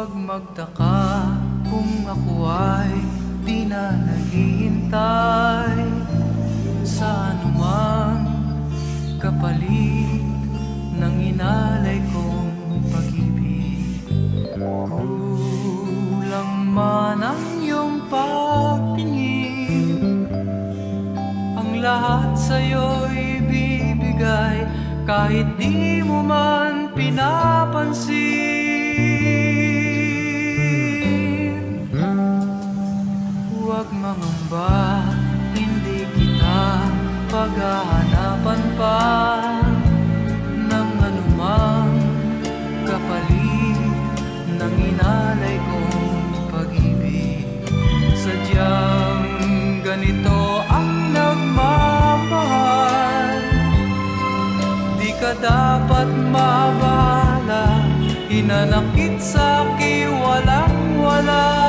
Huwag magtaka kung ako ay di na naghihintay sa anumang kapalit ng inalay kong pag-ibig. Kulang man ang iyong pagtingin, ang lahat sa'yo'y bibigay kahit di mo man pinapansin. Huwag mangamba, hindi kita paghahanapan pa ng anumang kapalit ng inalay kong pag-ibig. Sadyang ganito ang nagmamahal, di ka dapat mabahala, hinanakit sa'ki walang-wala.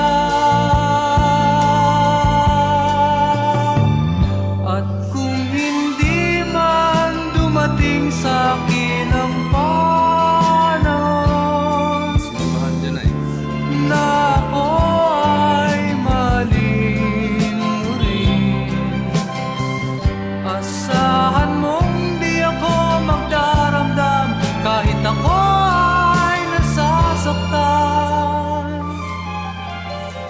At kung hindi man dumating sa'kin ang panahon na ako ay mahalin mo rin, asahan mong di ako magdaramdam kahit ako ay nasasaktan.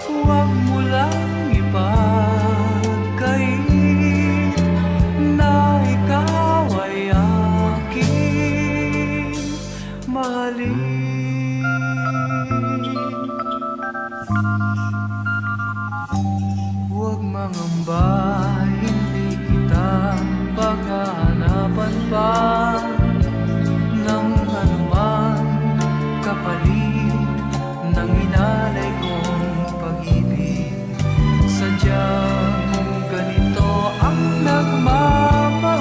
Huwag mo lang ipagkait na ikaw ay aking mahalin. Huwag mangamba, hindi kita paghahanapan pa ng anumang kapalit ng inalay kong pag-ibig. Sadyang ganito ang nagmamahal,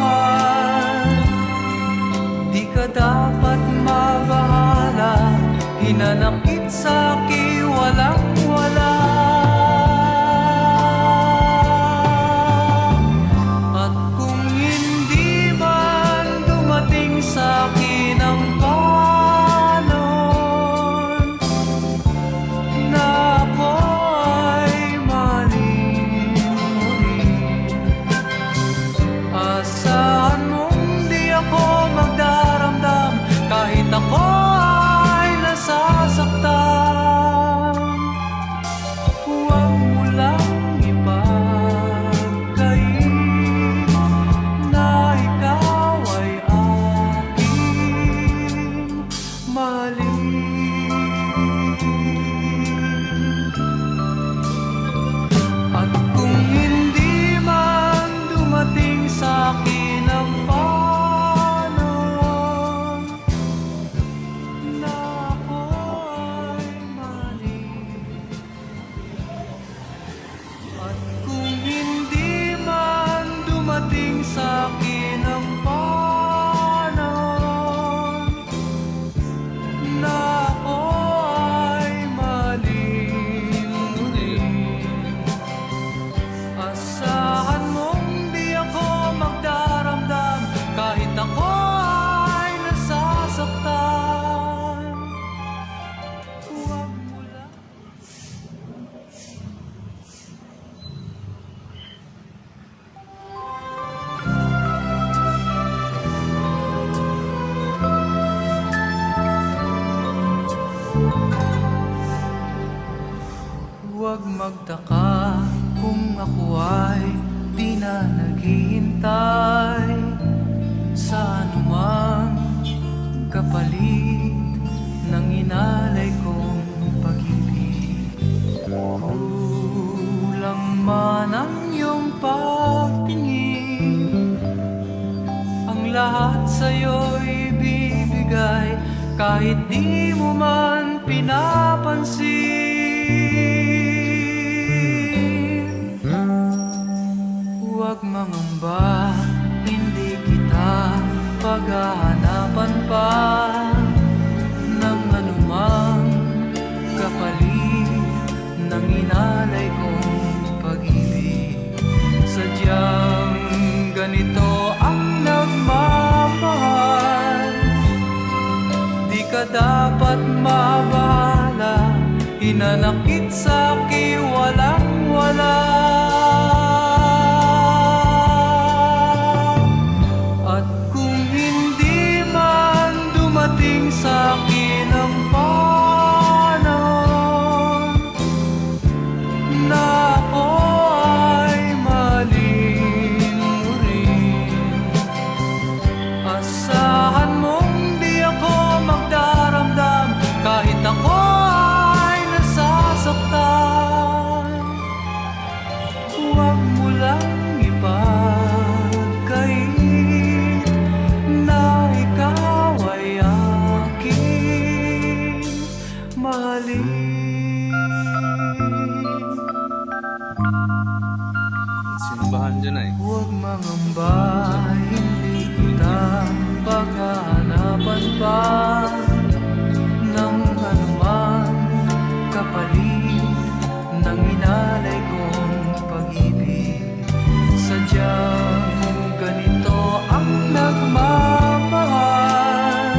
di ka dapat mabahala, hinanakit sa'ki walang-wala. At kung hindi man dumating sa'kin ang panahon na ako ay mahalin mo rin, asahan mong di ako magdaramdam kahit ako ay nasasaktan. Huwag mo lang ipagkait na ikaw ay aking mahalin. At kung hindi man dumating sa'kin ang panahon na ako ay mahalin, at kung hindi man dumating sa'kin ang panahon na ako ay mahalin mo rin, asahan mong di ako magdaramdam kahit ako ay nasasaktan. Huwag mo lang. Huwag magtaka kung ako ay di na naghihintay sa anumang kapalit ng inalay kong pag-ibig. Kulang man ang iyong pagtingin, ang lahat sa'yo'y bibigay kahit di mo man pinapansin. Huwag mangamba, hindi kita paghahanapan pa ng anumang kapalit ng inalay kong pag-ibig. Sadyang ganito ang nagmamahal, di ka dapat mabahala, hinanakit sa'ki walang wala. At kung hindi man dumating sa'kin ang panahon na ako ay mahalin mo rin, asahan mong di ako magdaramdam kahit ako ay nasasaktan. Huwag mo lang ipagkait na ikaw ay aking mahalin. Simbahan dyan ay. Huwag mangamba, hindi kita paghahanapan pa ng anuman kapalit ng inalay kong pag-ibig. Sadyang ganito ang nagmamahal,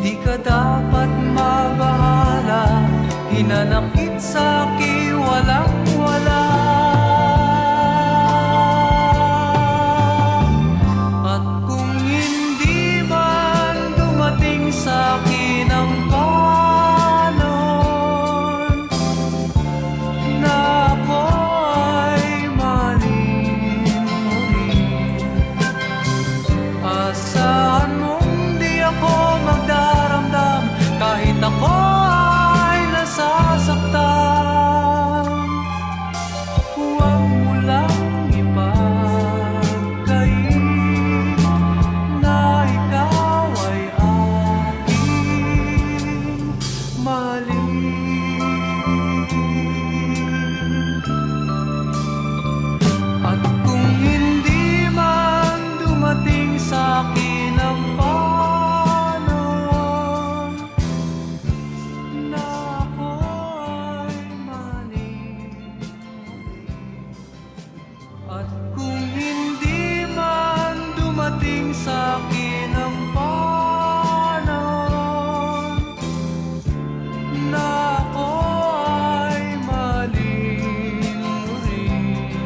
di ka dapat mabahala, hinanakit sa'ki walang wala. At kung hindi man dumating sa'kin ang panahon na ako ay mahalin mo rin, asahan mong di ako magdaramdam kahit ako ay nasasaktan. Huwag mo lang ipagkait na ikaw ay aking mahalin. At kung hindi man dumating sa'kin ang panahon na ako ay mahalin, at kung hindi man dumating sa'kin ang panahon na ako ay mahalin mo rin,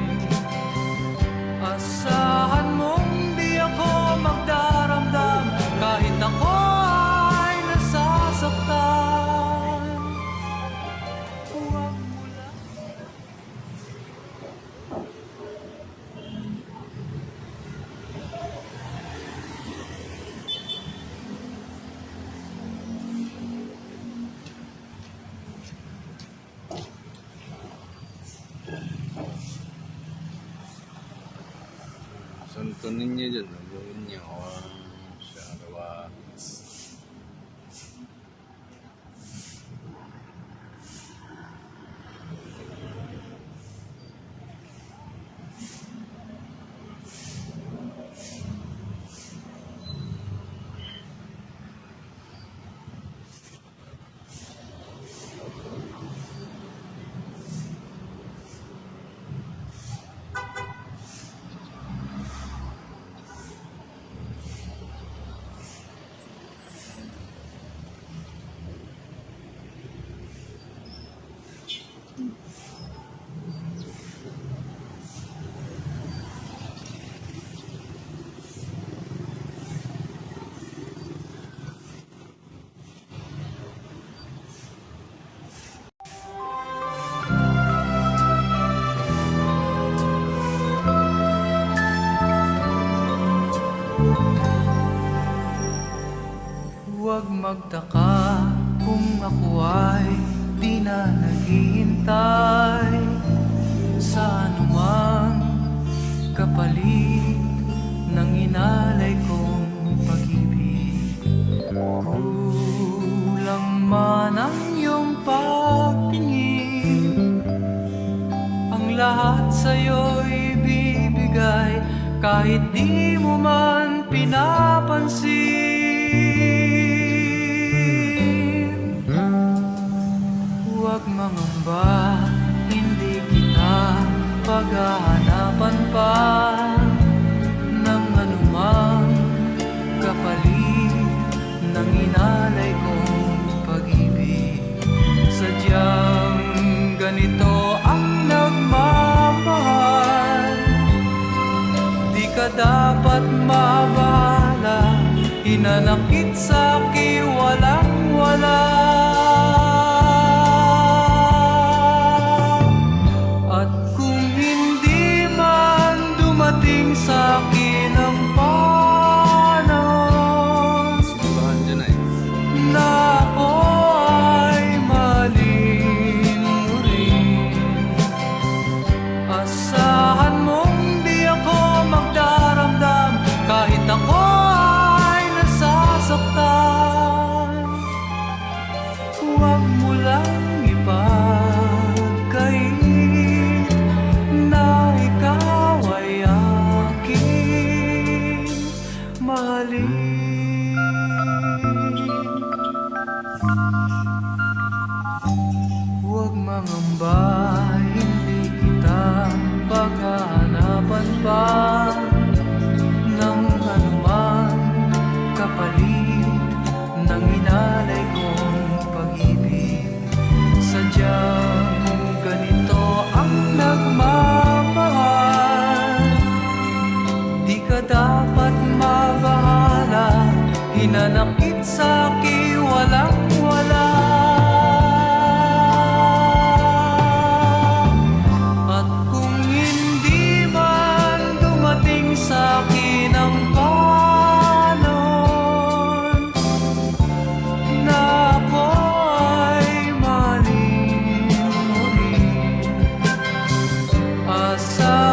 asahan mong di ako magdaramdam kahit ako ay nasasaktan. Huwag mo lang. Santo Niño dyan. Gawin niya. Siya gawa. Huwag magtaka kung ako ay di na naghihintay sa anumang kapalit ng inalay kong pag-ibig. Kulang man ang iyong pagtingin, ang lahat sa'yo'y bibigay kahit di mo man pinapansin. Huwag mangamba, hindi kita paghahanapan pa ng anumang kapalit ng inalay kong pag-ibig. Sadya Sadyang ganito ang nagmamahal, di ka dapat mabahala, hinanakit sa'ki walang wala. At kung hindi man dumating sa'kin ang panahon Simbahan dyan ay. na ako ay mahalin mo rin, asahan mong di ako magdaramdam kahit ako ay nasasaktan. Huwag mo lang ipagkait na ikaw ay aking mahalin. Huwag mangamba, hindi kita paghahanapan pa ng anuman kapalit ng inalay kong pag-ibig. Sadyang ganito ang nagmamahal, di ka dapat mabahala, hinanakit sa'ki walang wala. At kung hindi man dumating sa'kin ang panahon na ako ay mahalin mo rin, asahan